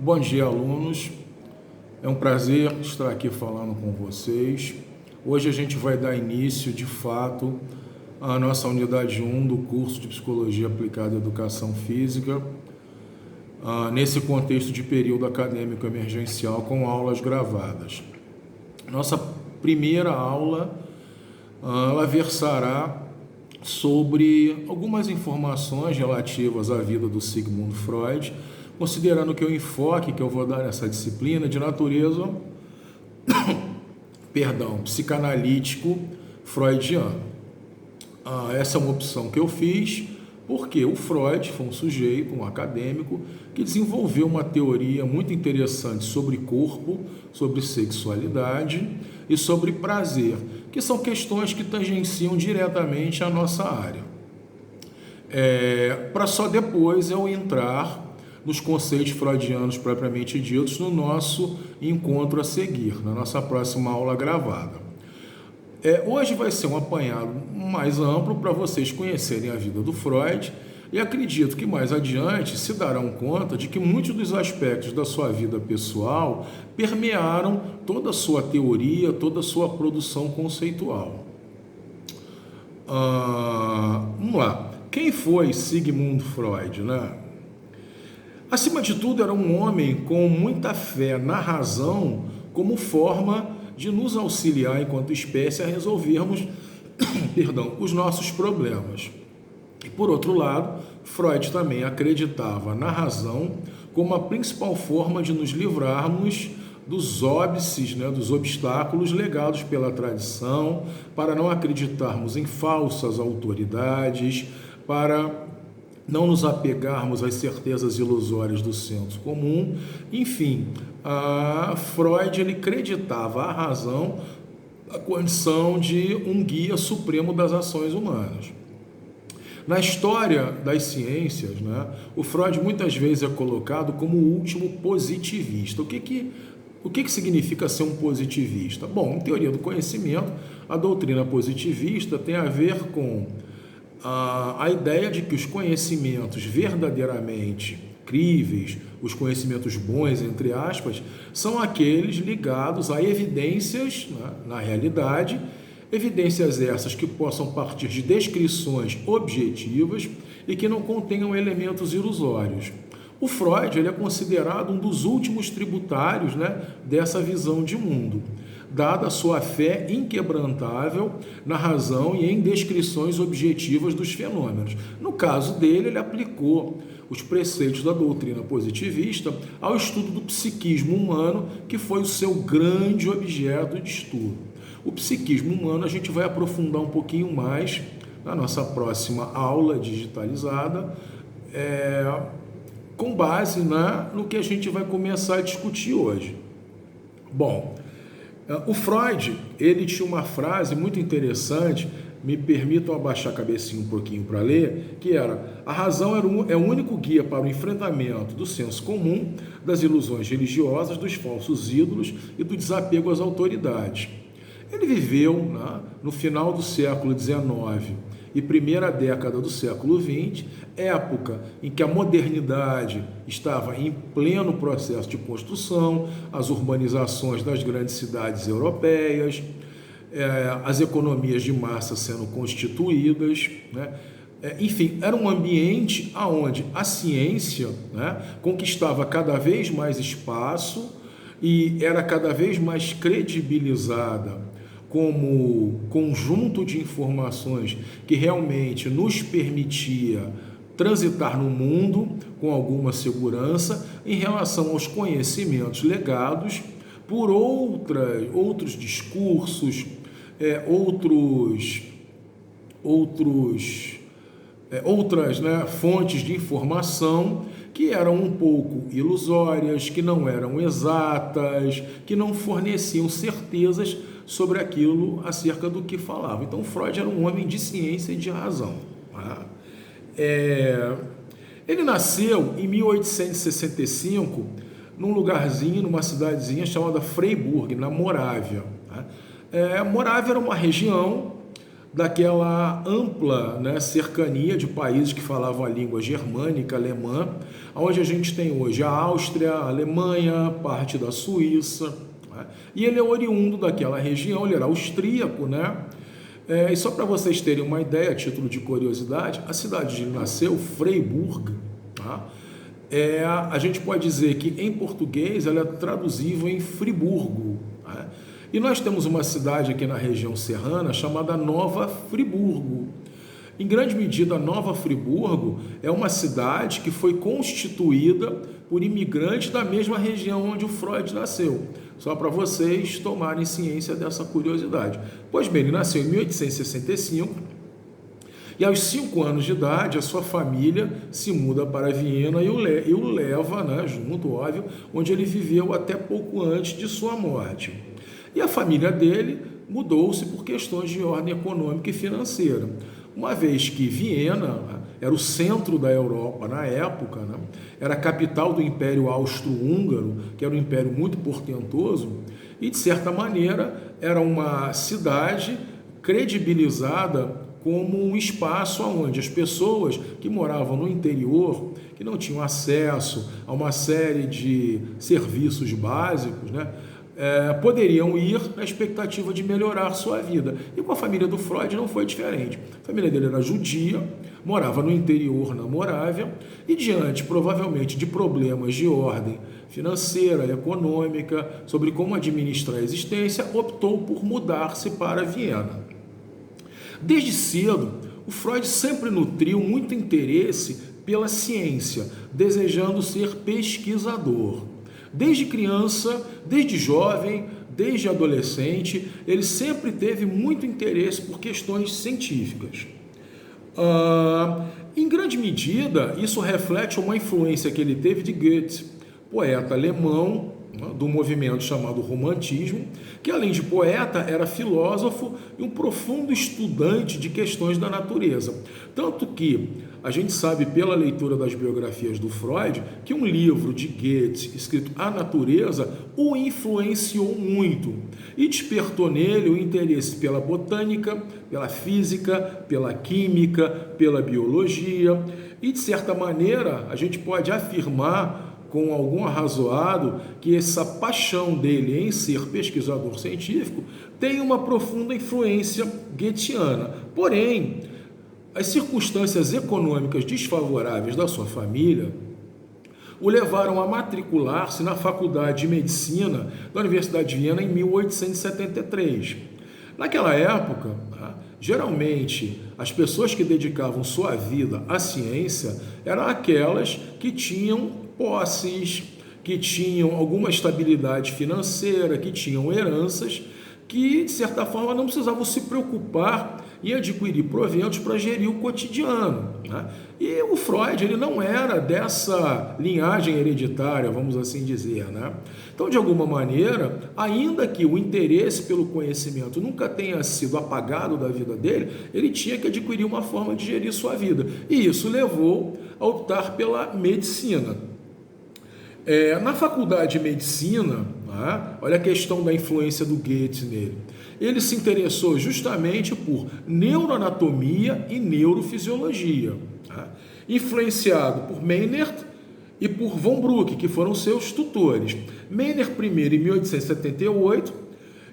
Bom dia, alunos. É um prazer estar aqui falando com vocês. Hoje a gente vai dar início, de fato, à nossa unidade 1 do curso de Psicologia Aplicada à Educação Física, nesse contexto de período acadêmico emergencial com aulas gravadas. Nossa primeira aula, ela versará sobre algumas informações relativas à vida do Sigmund Freud, considerando que o enfoque que eu vou dar nessa disciplina é de natureza, psicanalítico freudiano. Essa é uma opção que eu fiz porque o Freud foi um sujeito, um acadêmico, que desenvolveu uma teoria muito interessante sobre corpo, sobre sexualidade e sobre prazer, que são questões que tangenciam diretamente a nossa área. Para só depois eu entrar nos conceitos freudianos propriamente ditos no nosso encontro a seguir, na nossa próxima aula gravada. Hoje vai ser um apanhado mais amplo para vocês conhecerem a vida do Freud e acredito que mais adiante se darão conta de que muitos dos aspectos da sua vida pessoal permearam toda a sua teoria, toda a sua produção conceitual. Vamos lá. Quem foi Sigmund Freud, né? Acima de tudo, era um homem com muita fé na razão como forma de nos auxiliar enquanto espécie a resolvermos os nossos problemas. E por outro lado, Freud também acreditava na razão como a principal forma de nos livrarmos dos óbices, dos obstáculos legados pela tradição, para não acreditarmos em falsas autoridades, para não nos apegarmos às certezas ilusórias do senso comum. Enfim, Freud ele acreditava a razão, a condição de um guia supremo das ações humanas. Na história das ciências, o Freud muitas vezes é colocado como o último positivista. O que significa ser um positivista? Bom, em teoria do conhecimento, a doutrina positivista tem a ver com a ideia de que os conhecimentos verdadeiramente críveis, os conhecimentos bons, entre aspas, são aqueles ligados a evidências, na realidade, evidências essas que possam partir de descrições objetivas e que não contenham elementos ilusórios. O Freud ele é considerado um dos últimos tributários dessa visão de mundo, dada a sua fé inquebrantável na razão e em descrições objetivas dos fenômenos. No caso dele, ele aplicou os preceitos da doutrina positivista ao estudo do psiquismo humano, que foi o seu grande objeto de estudo. O psiquismo humano a gente vai aprofundar um pouquinho mais na nossa próxima aula digitalizada, com base no que a gente vai começar a discutir hoje. Bom, o Freud, ele tinha uma frase muito interessante, me permitam abaixar a cabecinha um pouquinho para ler, que era: a razão é o único guia para o enfrentamento do senso comum, das ilusões religiosas, dos falsos ídolos e do desapego às autoridades. Ele viveu no final do século XIX e primeira década do século XX, época em que a modernidade estava em pleno processo de construção, as urbanizações das grandes cidades europeias, as economias de massa sendo constituídas, enfim, era um ambiente onde a ciência conquistava cada vez mais espaço e era cada vez mais credibilizada como conjunto de informações que realmente nos permitia transitar no mundo com alguma segurança em relação aos conhecimentos legados por outros discursos, outras fontes de informação que eram um pouco ilusórias, que não eram exatas, que não forneciam certezas sobre aquilo acerca do que falava. Então, Freud era um homem de ciência e de razão. Ele nasceu em 1865 num lugarzinho, numa cidadezinha chamada Freiburg, na Morávia. Morávia era uma região daquela ampla, né, cercania de países que falavam a língua germânica, alemã, onde a gente tem hoje a Áustria, a Alemanha, parte da Suíça, né? E ele é oriundo daquela região, ele era austríaco, né? E só para vocês terem uma ideia, a título de curiosidade, a cidade onde ele nasceu, Freiburg, tá? A gente pode dizer que em português ela é traduzível em Friburgo, né? E nós temos uma cidade aqui na região serrana chamada Nova Friburgo. Em grande medida, Nova Friburgo é uma cidade que foi constituída por imigrantes da mesma região onde o Freud nasceu. Só para vocês tomarem ciência dessa curiosidade. Pois bem, ele nasceu em 1865 e aos 5 anos de idade a sua família se muda para Viena e o leva, né, junto, óbvio, onde ele viveu até pouco antes de sua morte. E a família dele mudou-se por questões de ordem econômica e financeira. Uma vez que Viena era o centro da Europa na época, né? Era a capital do Império Austro-Húngaro, que era um império muito portentoso, e de certa maneira era uma cidade credibilizada como um espaço onde as pessoas que moravam no interior, que não tinham acesso a uma série de serviços básicos, né? Poderiam ir na expectativa de melhorar sua vida. E com a família do Freud não foi diferente. A família dele era judia, morava no interior, na Morávia, e diante, provavelmente, de problemas de ordem financeira, econômica, sobre como administrar a existência, optou por mudar-se para Viena. Desde cedo, o Freud sempre nutriu muito interesse pela ciência, desejando ser pesquisador. Desde criança, desde jovem, desde adolescente, ele sempre teve muito interesse por questões científicas. Em grande medida, isso reflete uma influência que ele teve de Goethe, poeta alemão, do movimento chamado Romantismo, que além de poeta, era filósofo e um profundo estudante de questões da natureza. Tanto que a gente sabe pela leitura das biografias do Freud que um livro de Goethe, escrito A Natureza, o influenciou muito e despertou nele o interesse pela botânica, pela física, pela química, pela biologia e, de certa maneira, a gente pode afirmar com algum arrazoado que essa paixão dele em ser pesquisador científico tem uma profunda influência goetheana. Porém, as circunstâncias econômicas desfavoráveis da sua família o levaram a matricular-se na Faculdade de Medicina da Universidade de Viena em 1873. Naquela época, geralmente, as pessoas que dedicavam sua vida à ciência eram aquelas que tinham posses, que tinham alguma estabilidade financeira, que tinham heranças, que, de certa forma, não precisavam se preocupar em adquirir proventos para gerir o cotidiano, né? E o Freud, ele não era dessa linhagem hereditária, vamos assim dizer, né? Então, de alguma maneira, ainda que o interesse pelo conhecimento nunca tenha sido apagado da vida dele, ele tinha que adquirir uma forma de gerir sua vida. E isso levou a optar pela medicina. Na faculdade de medicina, olha a questão da influência do Goethe nele. Ele se interessou justamente por neuroanatomia e neurofisiologia, influenciado por Meynert e por von Bruck, que foram seus tutores. Meynert primeiro em 1878,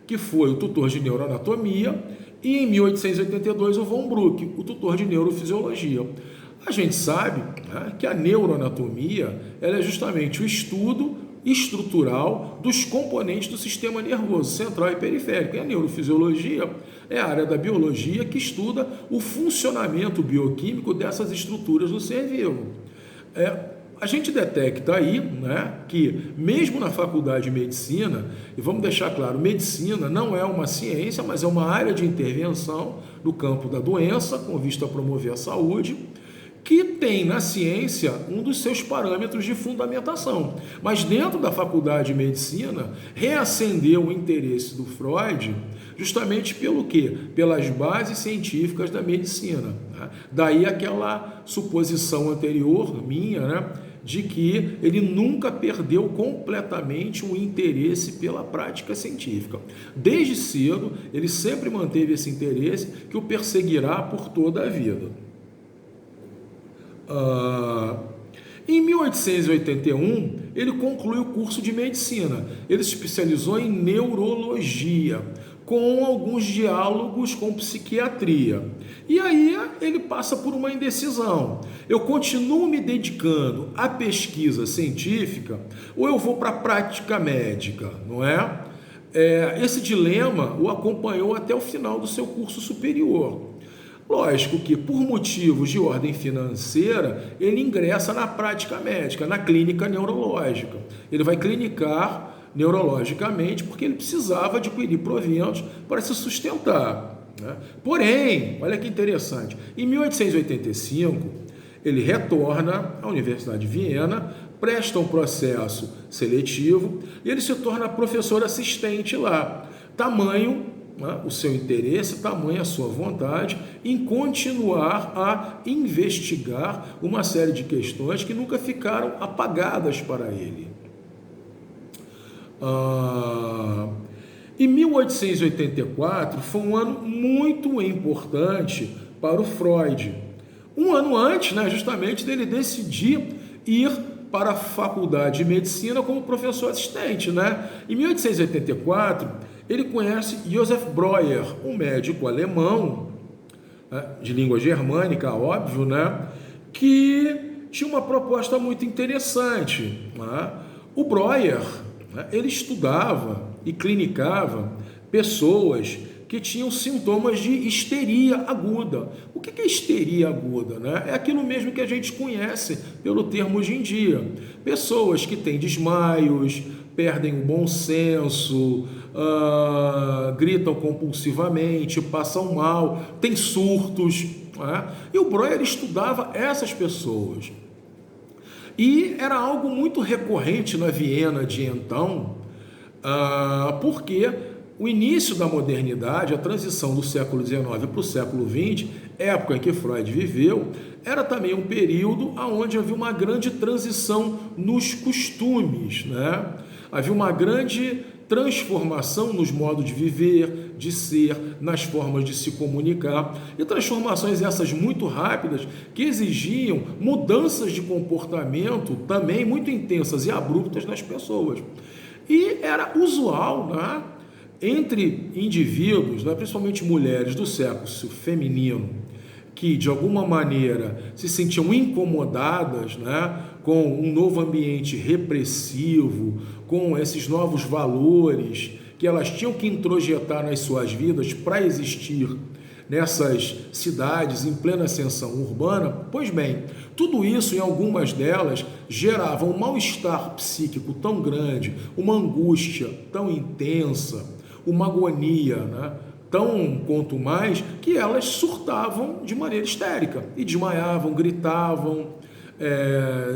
que foi o tutor de neuroanatomia, e em 1882 o von Bruck, o tutor de neurofisiologia. A gente sabe, né, que a neuroanatomia ela é justamente o estudo estrutural dos componentes do sistema nervoso central e periférico. E a neurofisiologia é a área da biologia que estuda o funcionamento bioquímico dessas estruturas do ser vivo. A gente detecta aí, né, que mesmo na faculdade de medicina, e vamos deixar claro, medicina não é uma ciência, mas é uma área de intervenção no campo da doença, com vista a promover a saúde, que tem na ciência um dos seus parâmetros de fundamentação. Mas dentro da faculdade de medicina, reacendeu o interesse do Freud justamente pelo quê? Pelas bases científicas da medicina, né? Daí aquela suposição anterior minha, né, de que ele nunca perdeu completamente o interesse pela prática científica. Desde cedo, ele sempre manteve esse interesse que o perseguirá por toda a vida. Em 1881, ele concluiu o curso de medicina. Ele se especializou em neurologia, com alguns diálogos com psiquiatria. E aí ele passa por uma indecisão. Eu continuo me dedicando à pesquisa científica ou eu vou para a prática médica, não é? Esse dilema o acompanhou até o final do seu curso superior. Lógico que, por motivos de ordem financeira, ele ingressa na prática médica, na clínica neurológica. Ele vai clinicar neurologicamente porque ele precisava adquirir proventos para se sustentar, né? Porém, olha que interessante, em 1885, ele retorna à Universidade de Viena, presta um processo seletivo e ele se torna professor assistente lá. Tamanho o seu interesse, tamanha a sua vontade em continuar a investigar uma série de questões que nunca ficaram apagadas para ele. Em 1884 foi um ano muito importante para o Freud. Um ano antes, justamente, dele decidir ir para a Faculdade de Medicina como professor assistente. Em 1884, ele conhece Joseph Breuer, um médico alemão, de língua germânica, óbvio, que tinha uma proposta muito interessante. O Breuer, ele estudava e clinicava pessoas que tinham sintomas de histeria aguda. O que é histeria aguda? É aquilo mesmo que a gente conhece pelo termo hoje em dia. Pessoas que têm desmaios, perdem o bom senso, gritam compulsivamente, passam mal, têm surtos. E o Breuer estudava essas pessoas. E era algo muito recorrente na Viena de então, porque o início da modernidade, a transição do século XIX para o século XX, época em que Freud viveu, era também um período onde havia uma grande transição nos costumes, Havia uma grande transformação nos modos de viver, de ser, nas formas de se comunicar, e transformações essas muito rápidas que exigiam mudanças de comportamento também muito intensas e abruptas nas pessoas. E era usual, entre indivíduos, principalmente mulheres do sexo feminino, que de alguma maneira se sentiam incomodadas, com um novo ambiente repressivo, com esses novos valores que elas tinham que introjetar nas suas vidas para existir nessas cidades em plena ascensão urbana. Pois bem, tudo isso em algumas delas gerava um mal-estar psíquico tão grande, uma angústia tão intensa, uma agonia, tão quanto mais, que elas surtavam de maneira histérica e desmaiavam, gritavam,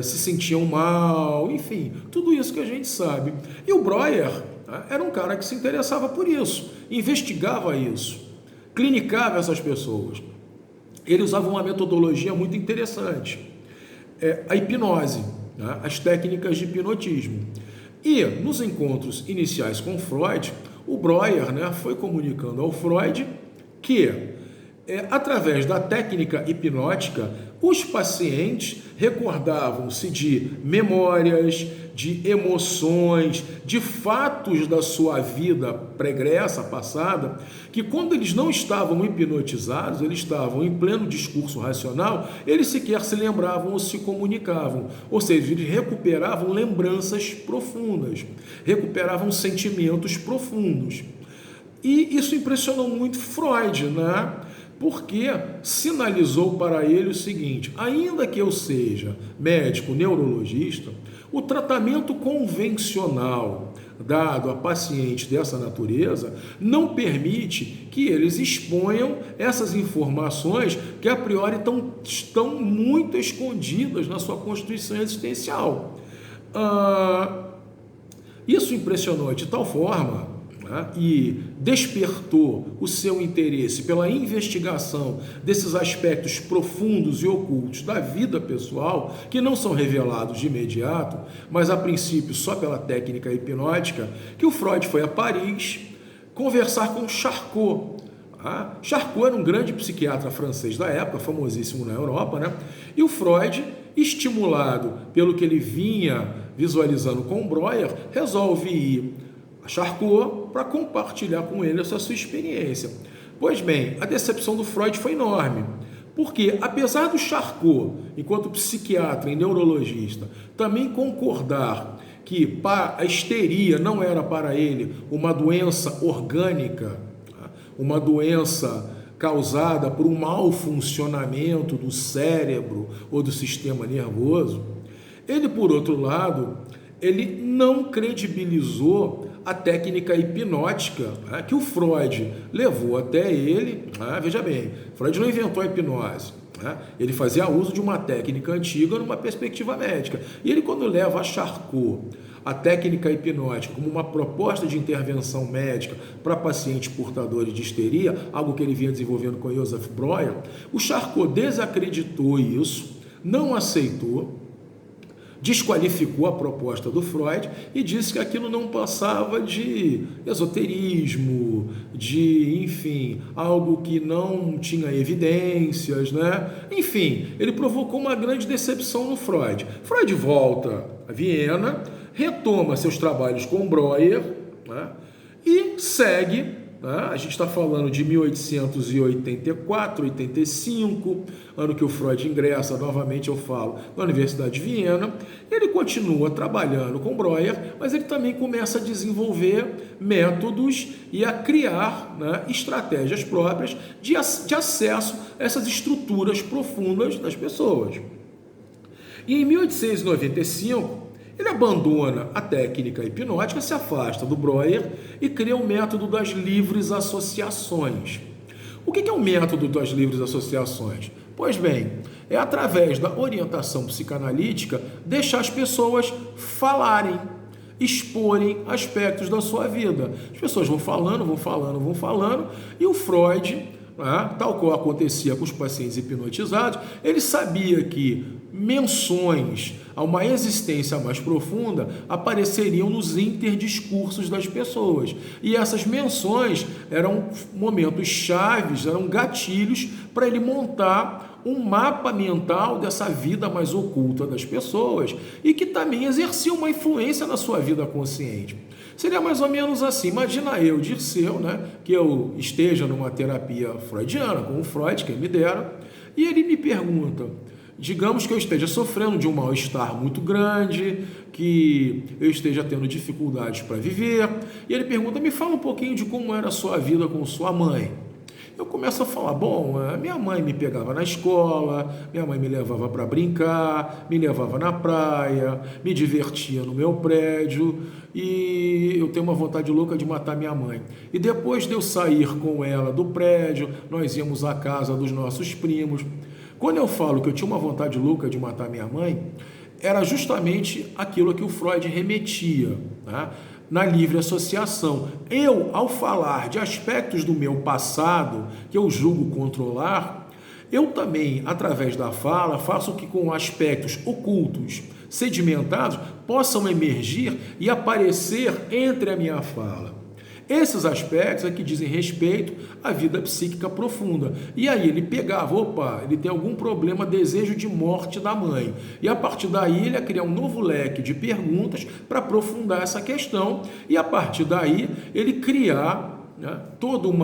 se sentiam mal, enfim, tudo isso que a gente sabe. E o Breuer era um cara que se interessava por isso, investigava isso, clinicava essas pessoas. Ele usava uma metodologia muito interessante, a hipnose, as técnicas de hipnotismo. E nos encontros iniciais com Freud, o Breuer foi comunicando ao Freud que, através da técnica hipnótica, os pacientes recordavam-se de memórias, de emoções, de fatos da sua vida pregressa, passada, que quando eles não estavam hipnotizados, eles estavam em pleno discurso racional, eles sequer se lembravam ou se comunicavam, ou seja, eles recuperavam lembranças profundas, recuperavam sentimentos profundos. E isso impressionou muito Freud, porque sinalizou para ele o seguinte: ainda que eu seja médico neurologista, o tratamento convencional dado a pacientes dessa natureza não permite que eles exponham essas informações que a priori estão muito escondidas na sua constituição existencial. Isso impressionou de tal forma né, e despertou o seu interesse pela investigação desses aspectos profundos e ocultos da vida pessoal, que não são revelados de imediato, mas a princípio só pela técnica hipnótica, que o Freud foi a Paris conversar com Charcot. Charcot era um grande psiquiatra francês da época, famosíssimo na Europa, né? E o Freud, estimulado pelo que ele vinha visualizando com Breuer, resolve ir a Charcot para compartilhar com ele essa sua experiência. Pois bem, a decepção do Freud foi enorme, porque apesar do Charcot, enquanto psiquiatra e neurologista, também concordar que a histeria não era para ele uma doença orgânica, uma doença causada por um mau funcionamento do cérebro ou do sistema nervoso, ele, por outro lado, ele não credibilizou a técnica hipnótica, né, que o Freud levou até ele. Veja bem, Freud não inventou a hipnose, né? Ele fazia uso de uma técnica antiga numa perspectiva médica. E ele, quando leva a Charcot a técnica hipnótica como uma proposta de intervenção médica para pacientes portadores de histeria, algo que ele vinha desenvolvendo com Joseph Breuer, o Charcot desacreditou isso, não aceitou, desqualificou a proposta do Freud e disse que aquilo não passava de esoterismo, de, enfim, algo que não tinha evidências, né? Enfim, ele provocou uma grande decepção no Freud. Freud volta a Viena, retoma seus trabalhos com Breuer, né? E segue, né? A gente está falando de 1884, 85, ano que o Freud ingressa, novamente eu falo, na Universidade de Viena. Ele continua trabalhando com Breuer, mas ele também começa a desenvolver métodos e a criar, né, estratégias próprias de acesso a essas estruturas profundas das pessoas. E em 1895, ele abandona a técnica hipnótica, se afasta do Breuer e cria o método das livres associações. O que é o método das livres associações? Pois bem, é através da orientação psicanalítica deixar as pessoas falarem, exporem aspectos da sua vida. As pessoas vão falando, e o Freud, tal qual acontecia com os pacientes hipnotizados, ele sabia que menções a uma existência mais profunda apareceriam nos interdiscursos das pessoas. E essas menções eram momentos chaves, eram gatilhos para ele montar um mapa mental dessa vida mais oculta das pessoas e que também exercia uma influência na sua vida consciente. Seria mais ou menos assim. Imagina eu, Dirceu, né, que eu esteja numa terapia freudiana, com o Freud, quem me dera, e ele me pergunta, digamos que eu esteja sofrendo de um mal-estar muito grande, que eu esteja tendo dificuldades para viver, e ele pergunta, me fala um pouquinho de como era a sua vida com sua mãe. Eu começo a falar, bom, minha mãe me pegava na escola, minha mãe me levava para brincar, me levava na praia, me divertia no meu prédio, e eu tenho uma vontade louca de matar minha mãe. E depois de eu sair com ela do prédio, nós íamos à casa dos nossos primos. Quando eu falo que eu tinha uma vontade louca de matar minha mãe, era justamente aquilo que o Freud remetia, né, na livre associação. Eu, ao falar de aspectos do meu passado, que eu julgo controlar, eu também, através da fala, faço que com aspectos ocultos, sedimentados, possam emergir e aparecer entre a minha fala. Esses aspectos é que dizem respeito à vida psíquica profunda. E aí ele pegava, ele tem algum problema, desejo de morte da mãe. E a partir daí ele ia criar um novo leque de perguntas para aprofundar essa questão. E a partir daí ele criar, né, todo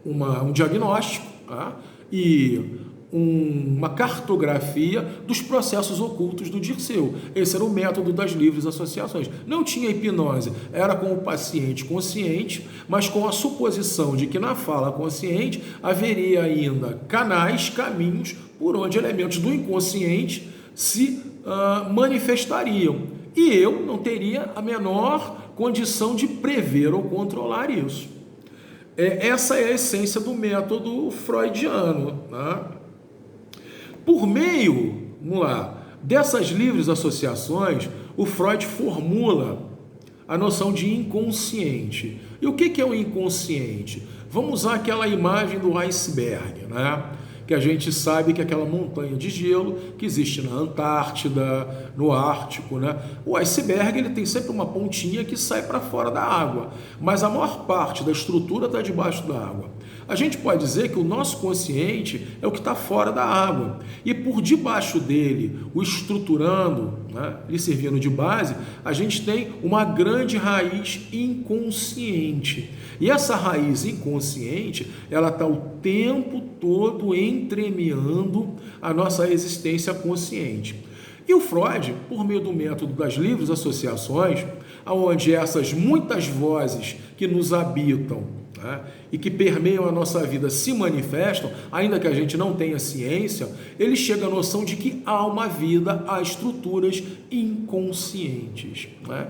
um diagnóstico, tá, e uma cartografia dos processos ocultos do Dirceu. Esse era o método das livres associações. Não tinha hipnose, era com o paciente consciente, mas com a suposição de que na fala consciente haveria ainda canais, caminhos, por onde elementos do inconsciente se manifestariam. E eu não teria a menor condição de prever ou controlar isso. Essa é a essência do método freudiano, né? Por meio, dessas livres associações, o Freud formula a noção de inconsciente. E o que é o inconsciente? Vamos usar aquela imagem do iceberg, né? Que a gente sabe que é aquela montanha de gelo que existe na Antártida, no Ártico, né? O iceberg ele tem sempre uma pontinha que sai para fora da água, mas a maior parte da estrutura está debaixo da água. A gente pode dizer que o nosso consciente é o que está fora da água e por debaixo dele, o estruturando, né? Lhe servindo de base, a gente tem uma grande raiz inconsciente. E essa raiz inconsciente, ela está o tempo todo entremeando a nossa existência consciente. E o Freud, por meio do método das livres associações, onde essas muitas vozes que nos habitam, né, e que permeiam a nossa vida se manifestam, ainda que a gente não tenha ciência, ele chega à noção de que há uma vida, há estruturas inconscientes, né?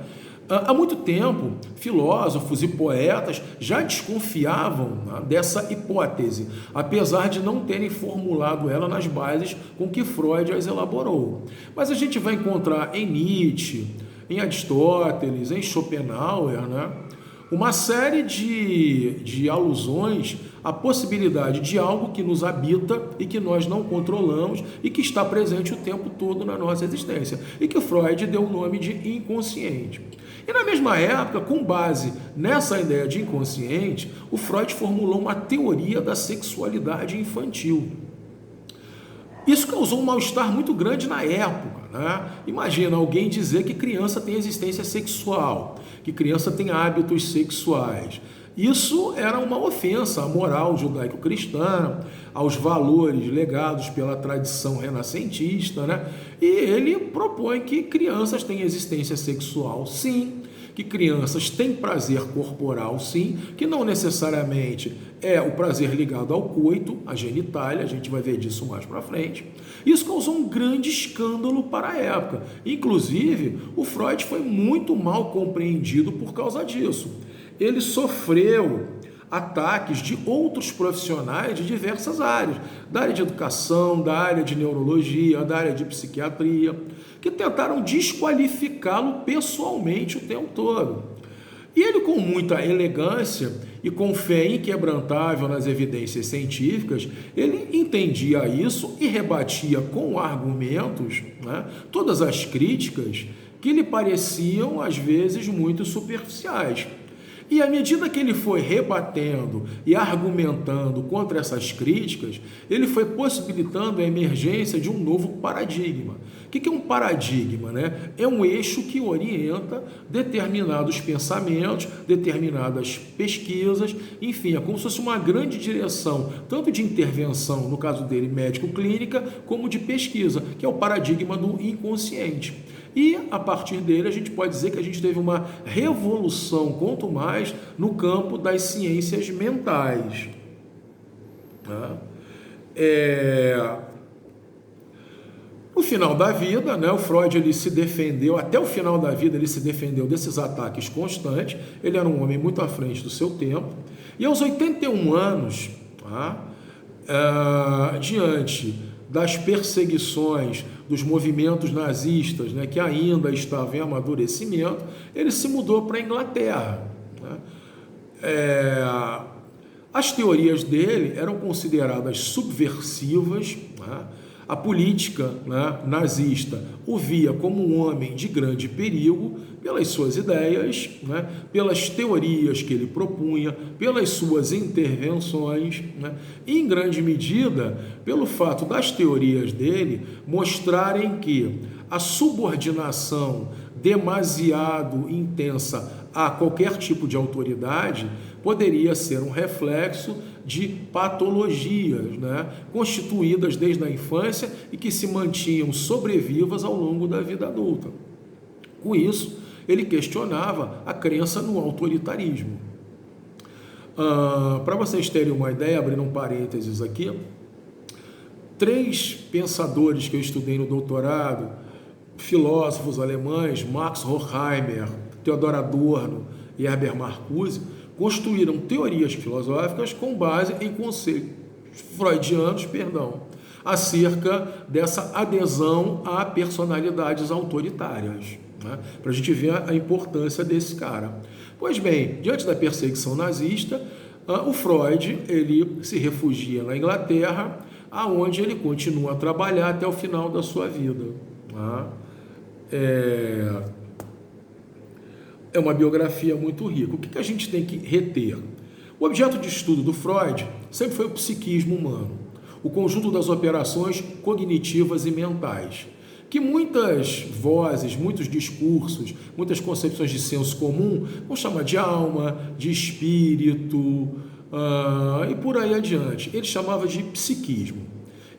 Há muito tempo, filósofos e poetas já desconfiavam, né, dessa hipótese, apesar de não terem formulado ela nas bases com que Freud as elaborou. Mas a gente vai encontrar em Nietzsche, em Aristóteles, em Schopenhauer, né, uma série de alusões à possibilidade de algo que nos habita e que nós não controlamos e que está presente o tempo todo na nossa existência e que Freud deu o nome de inconsciente. E na mesma época, com base nessa ideia de inconsciente, o Freud formulou uma teoria da sexualidade infantil. Isso causou um mal-estar muito grande na época, né? Imagina alguém dizer que criança tem existência sexual, que criança tem hábitos sexuais. Isso era uma ofensa à moral judaico-cristã, aos valores legados pela tradição renascentista, né? E ele propõe que crianças têm existência sexual, sim, que crianças têm prazer corporal, sim, que não necessariamente é o prazer ligado ao coito, à genitália, a gente vai ver disso mais para frente. Isso causou um grande escândalo para a época. Inclusive, o Freud foi muito mal compreendido por causa disso. Ele sofreu ataques de outros profissionais de diversas áreas, da área de educação, da área de neurologia, da área de psiquiatria, que tentaram desqualificá-lo pessoalmente o tempo todo. E ele, com muita elegância e com fé inquebrantável nas evidências científicas, ele entendia isso e rebatia com argumentos, né, todas as críticas que lhe pareciam, às vezes, muito superficiais. E à medida que ele foi rebatendo e argumentando contra essas críticas, ele foi possibilitando a emergência de um novo paradigma. O que é um paradigma, né? É um eixo que orienta determinados pensamentos, determinadas pesquisas, enfim, é como se fosse uma grande direção, tanto de intervenção, no caso dele, médico-clínica, como de pesquisa, que é o paradigma do inconsciente. E, a partir dele, a gente pode dizer que a gente teve uma revolução, quanto mais, no campo das ciências mentais. No final da vida, né, o Freud ele se defendeu, até o final da vida ele se defendeu desses ataques constantes, ele era um homem muito à frente do seu tempo, e aos 81 anos, diante das perseguições dos movimentos nazistas, né, que ainda estavam em amadurecimento, ele se mudou para a Inglaterra. As teorias dele eram consideradas subversivas, né? A política, né, nazista o via como um homem de grande perigo pelas suas ideias, né, pelas teorias que ele propunha, pelas suas intervenções, né, e em grande medida pelo fato das teorias dele mostrarem que a subordinação demasiado intensa a qualquer tipo de autoridade poderia ser um reflexo de patologias, né, constituídas desde a infância e que se mantinham sobrevivas ao longo da vida adulta. Com isso, ele questionava a crença no autoritarismo. Para vocês terem uma ideia, abrindo um parênteses aqui, 3 pensadores que eu estudei no doutorado, filósofos alemães, Max Horkheimer, Theodor Adorno e Herbert Marcuse, construíram teorias filosóficas com base em conceitos freudianos, acerca dessa adesão a personalidades autoritárias. né? Para a gente ver a importância desse cara. Pois bem, diante da perseguição nazista, o Freud ele se refugia na Inglaterra, aonde ele continua a trabalhar até o final da sua vida. Né? É uma biografia muito rica. O que a gente tem que reter? O objeto de estudo do Freud sempre foi o psiquismo humano, o conjunto das operações cognitivas e mentais, que muitas vozes, muitos discursos, muitas concepções de senso comum vão chamar de alma, de espírito e por aí adiante. Ele chamava de psiquismo.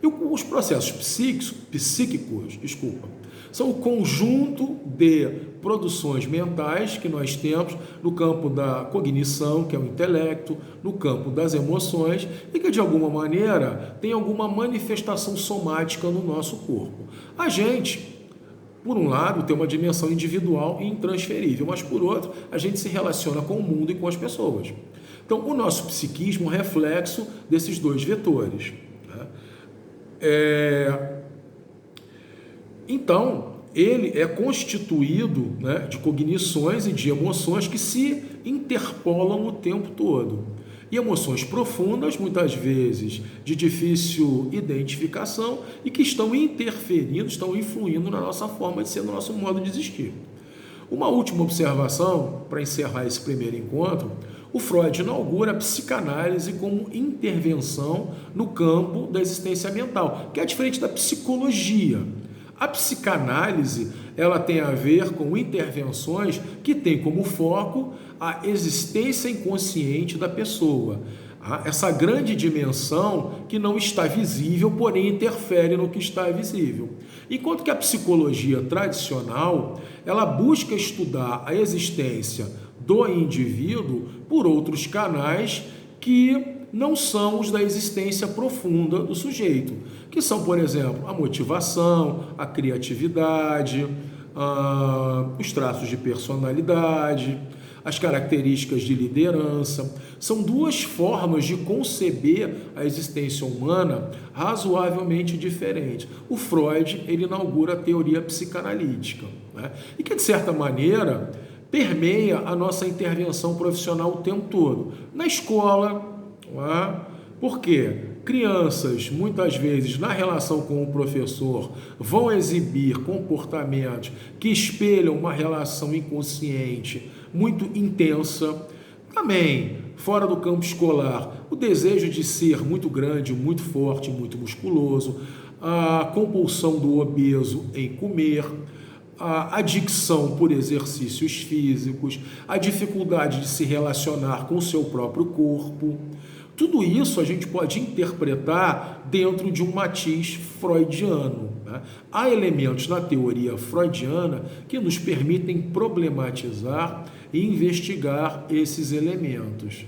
E os processos psíquicos, são o conjunto de produções mentais que nós temos no campo da cognição, que é o intelecto, no campo das emoções e que de alguma maneira tem alguma manifestação somática no nosso corpo. A gente, por um lado, tem uma dimensão individual e intransferível, mas por outro, a gente se relaciona com o mundo e com as pessoas. Então, o nosso psiquismo é um reflexo desses dois vetores. Então, ele é constituído, né, de cognições e de emoções que se interpolam o tempo todo. E emoções profundas, muitas vezes de difícil identificação e que estão interferindo, estão influindo na nossa forma de ser, no nosso modo de existir. Uma última observação, para encerrar esse primeiro encontro: o Freud inaugura a psicanálise como intervenção no campo da existência mental, que é diferente da psicologia. A psicanálise, ela tem a ver com intervenções que têm como foco a existência inconsciente da pessoa. Essa grande dimensão que não está visível, porém interfere no que está visível. Enquanto que a psicologia tradicional, ela busca estudar a existência do indivíduo por outros canais que não são os da existência profunda do sujeito, que são, por exemplo, a motivação, a criatividade, os traços de personalidade, as características de liderança. São duas formas de conceber a existência humana razoavelmente diferentes. O Freud, ele inaugura a teoria psicanalítica, né? E que, de certa maneira, permeia a nossa intervenção profissional o tempo todo. Na escola, porque crianças, muitas vezes, na relação com o professor, vão exibir comportamentos que espelham uma relação inconsciente muito intensa. Também, fora do campo escolar, o desejo de ser muito grande, muito forte, muito musculoso, a compulsão do obeso em comer, a adicção por exercícios físicos, a dificuldade de se relacionar com o seu próprio corpo. Tudo isso a gente pode interpretar dentro de um matiz freudiano, né? Há elementos na teoria freudiana que nos permitem problematizar e investigar esses elementos.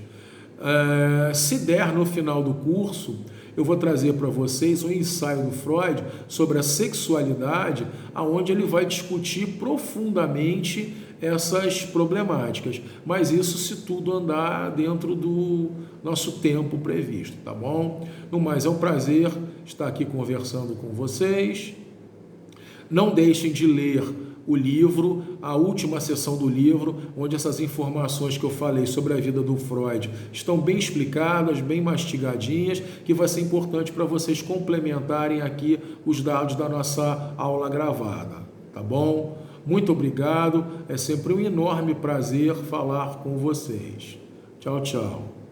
Se der no final do curso, eu vou trazer para vocês um ensaio do Freud sobre a sexualidade, onde ele vai discutir profundamente essas problemáticas, mas isso se tudo andar dentro do nosso tempo previsto, tá bom? No mais, é um prazer estar aqui conversando com vocês. Não deixem de ler o livro, a última seção do livro, onde essas informações que eu falei sobre a vida do Freud estão bem explicadas, bem mastigadinhas, que vai ser importante para vocês complementarem aqui os dados da nossa aula gravada, tá bom? Muito obrigado, é sempre um enorme prazer falar com vocês. Tchau, tchau.